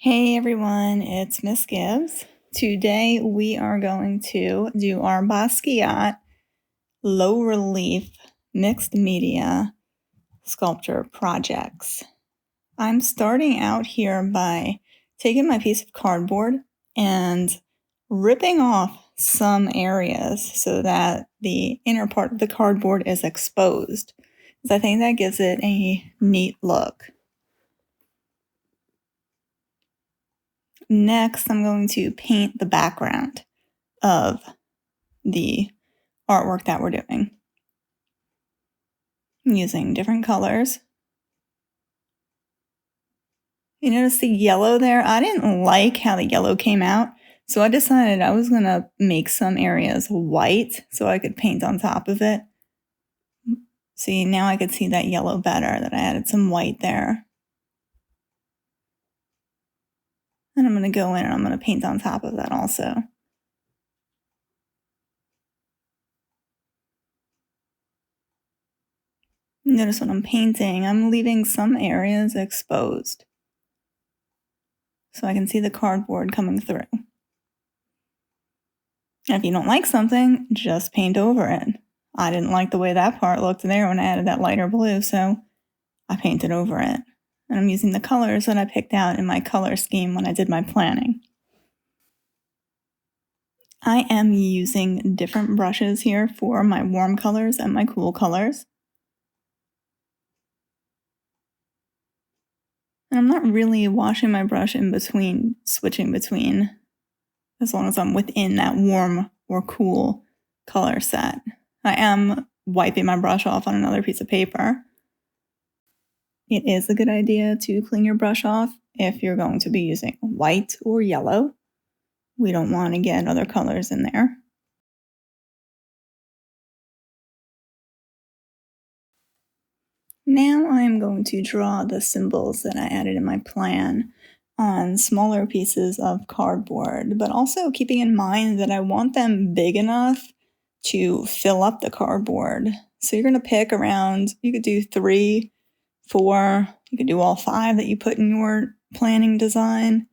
Hey everyone, it's Miss Gibbs. Today we are going to do our Basquiat low relief mixed media sculpture projects. I'm starting out here by taking my piece of cardboard and ripping off some areas so that the inner part of the cardboard is exposed, because I think that gives it a neat look. Next, I'm going to paint the background of the artwork that we're doing. I'm using different colors. You notice the yellow there? I didn't like how the yellow came out, so I decided I was going to make some areas white so I could paint on top of it. See, now I could see that yellow better, that I added some white there. And I'm going to go in and I'm going to paint on top of that also. Notice when I'm painting, I'm leaving some areas exposed so I can see the cardboard coming through. And if you don't like something, just paint over it. I didn't like the way that part looked there when I added that lighter blue, so I painted over it. And I'm using the colors that I picked out in my color scheme when I did my planning. I am using different brushes here for my warm colors and my cool colors. And I'm not really washing my brush in between, switching between, as long as I'm within that warm or cool color set. I am wiping my brush off on another piece of paper. It is a good idea to clean your brush off if you're going to be using white or yellow. We don't want to get other colors in there. Now I am going to draw the symbols that I added in my plan on smaller pieces of cardboard, but also keeping in mind that I want them big enough to fill up the cardboard. So you're going to pick around, you could do 3, 4, you could do all 5 that you put in your planning design.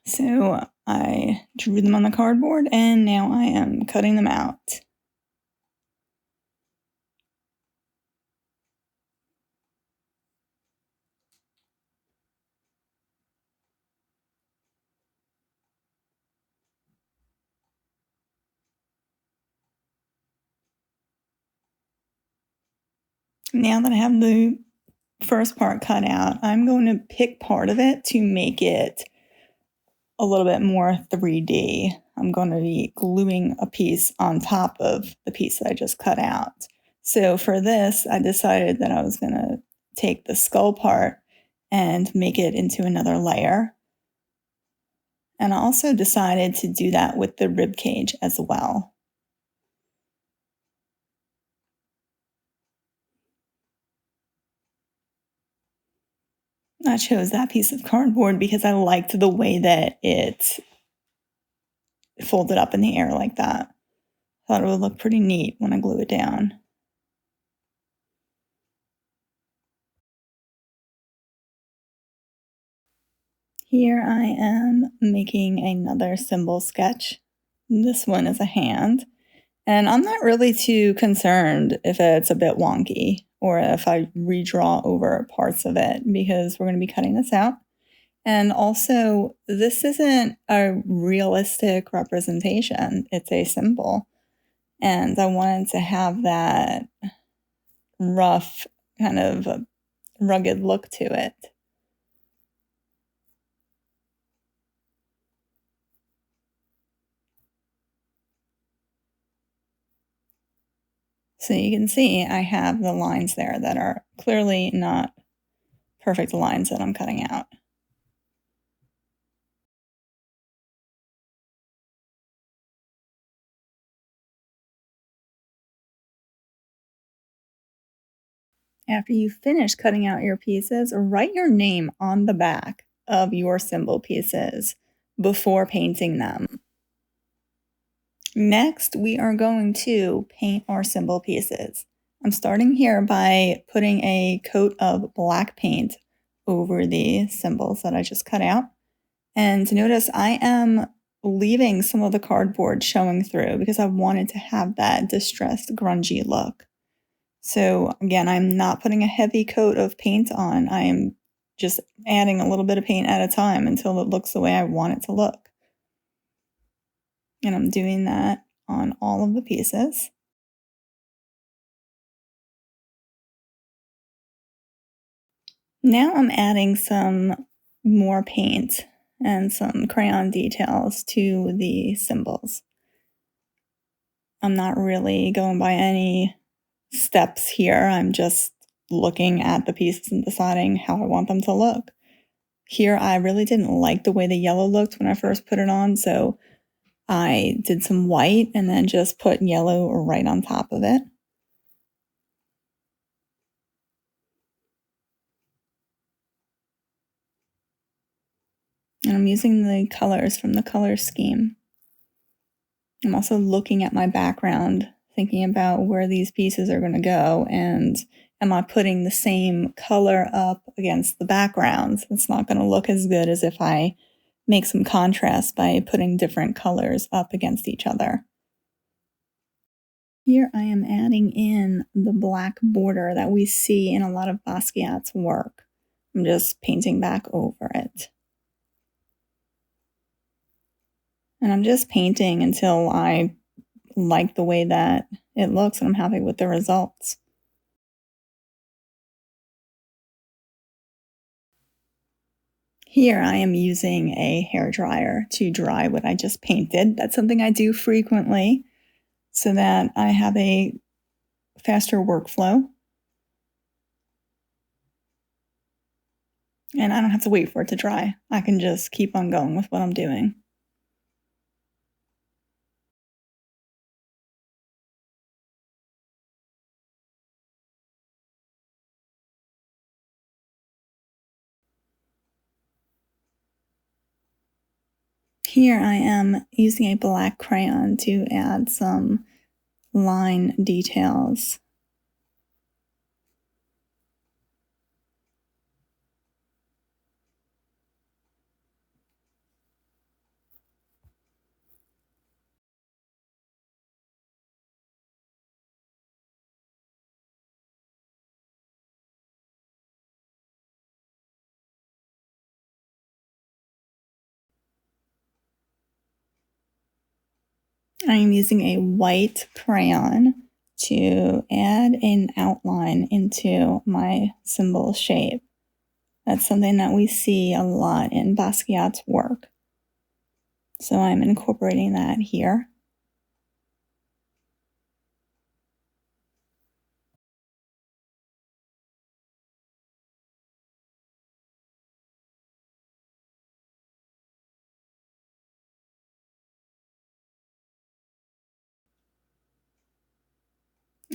So I drew them on the cardboard and now I am cutting them out. Now that I have the first part cut out, I'm going to pick part of it to make it a little bit more 3D. I'm going to be gluing a piece on top of the piece that I just cut out. So for this, I decided that I was going to take the skull part and make it into another layer. And I also decided to do that with the rib cage as well. I chose that piece of cardboard because I liked the way that it folded up in the air like that. Thought it would look pretty neat when I glue it down. Here I am making another symbol sketch. This one is a hand. And I'm not really too concerned if it's a bit wonky or if I redraw over parts of it because we're going to be cutting this out. And also, this isn't a realistic representation. It's a symbol. And I wanted to have that rough, kind of rugged look to it. So you can see I have the lines there that are clearly not perfect lines that I'm cutting out. After you finish cutting out your pieces, write your name on the back of your symbol pieces before painting them. Next, we are going to paint our symbol pieces. I'm starting here by putting a coat of black paint over the symbols that I just cut out. And notice I am leaving some of the cardboard showing through because I wanted to have that distressed, grungy look. So again, I'm not putting a heavy coat of paint on. I'm just adding a little bit of paint at a time until it looks the way I want it to look. And I'm doing that on all of the pieces. Now I'm adding some more paint and some crayon details to the symbols. I'm not really going by any steps here. I'm just looking at the pieces and deciding how I want them to look. Here, I really didn't like the way the yellow looked when I first put it on, so I did some white and then just put yellow right on top of it. And I'm using the colors from the color scheme. I'm also looking at my background, thinking about where these pieces are going to go, and am I putting the same color up against the background? It's not going to look as good as if I make some contrast by putting different colors up against each other. Here I am adding in the black border that we see in a lot of Basquiat's work. I'm just painting back over it. And I'm just painting until I like the way that it looks and I'm happy with the results. Here I am using a hairdryer to dry what I just painted. That's something I do frequently so that I have a faster workflow. And I don't have to wait for it to dry. I can just keep on going with what I'm doing. Here I am using a black crayon to add some line details. I am using a white crayon to add an outline into my symbol shape. That's something that we see a lot in Basquiat's work. So I'm incorporating that here.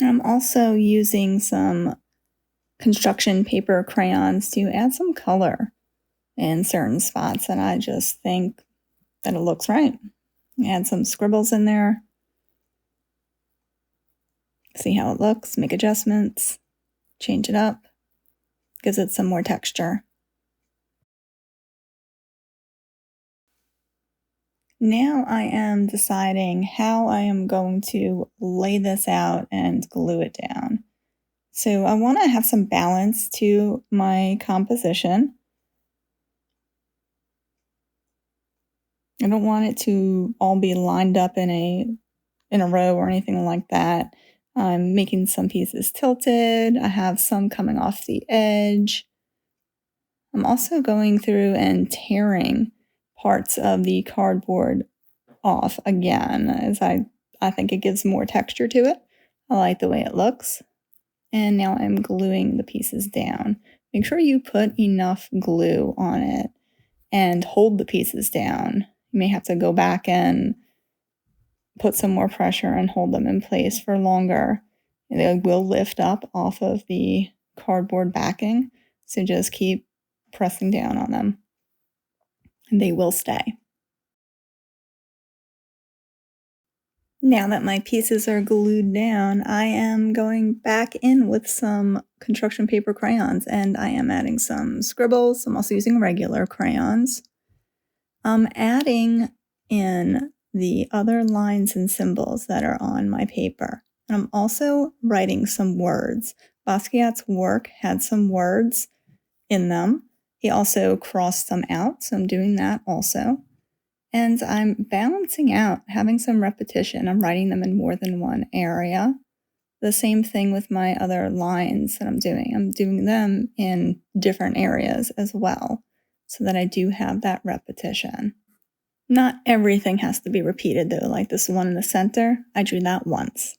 I'm also using some construction paper crayons to add some color in certain spots, and I just think that it looks right. Add some scribbles in there. See how it looks, make adjustments, change it up, gives it some more texture. Now I am deciding how I am going to lay this out and glue it down. So I want to have some balance to my composition. I don't want it to all be lined up in a row or anything like that. I'm making some pieces tilted. I have some coming off the edge. I'm also going through and tearing parts of the cardboard off again, as I think it gives more texture to it. I like the way it looks. And now I'm gluing the pieces down. Make sure you put enough glue on it and hold the pieces down. You may have to go back and put some more pressure and hold them in place for longer. They will lift up off of the cardboard backing, so just keep pressing down on them and they will stay. Now that my pieces are glued down, I am going back in with some construction paper crayons, and I am adding some scribbles. I'm also using regular crayons. I'm adding in the other lines and symbols that are on my paper. And I'm also writing some words. Basquiat's work had some words in them. He also crossed them out, so I'm doing that also. And I'm balancing out, having some repetition. I'm writing them in more than one area. The same thing with my other lines that I'm doing. I'm doing them in different areas as well, so that I do have that repetition. Not everything has to be repeated though, like this one in the center, I drew that once.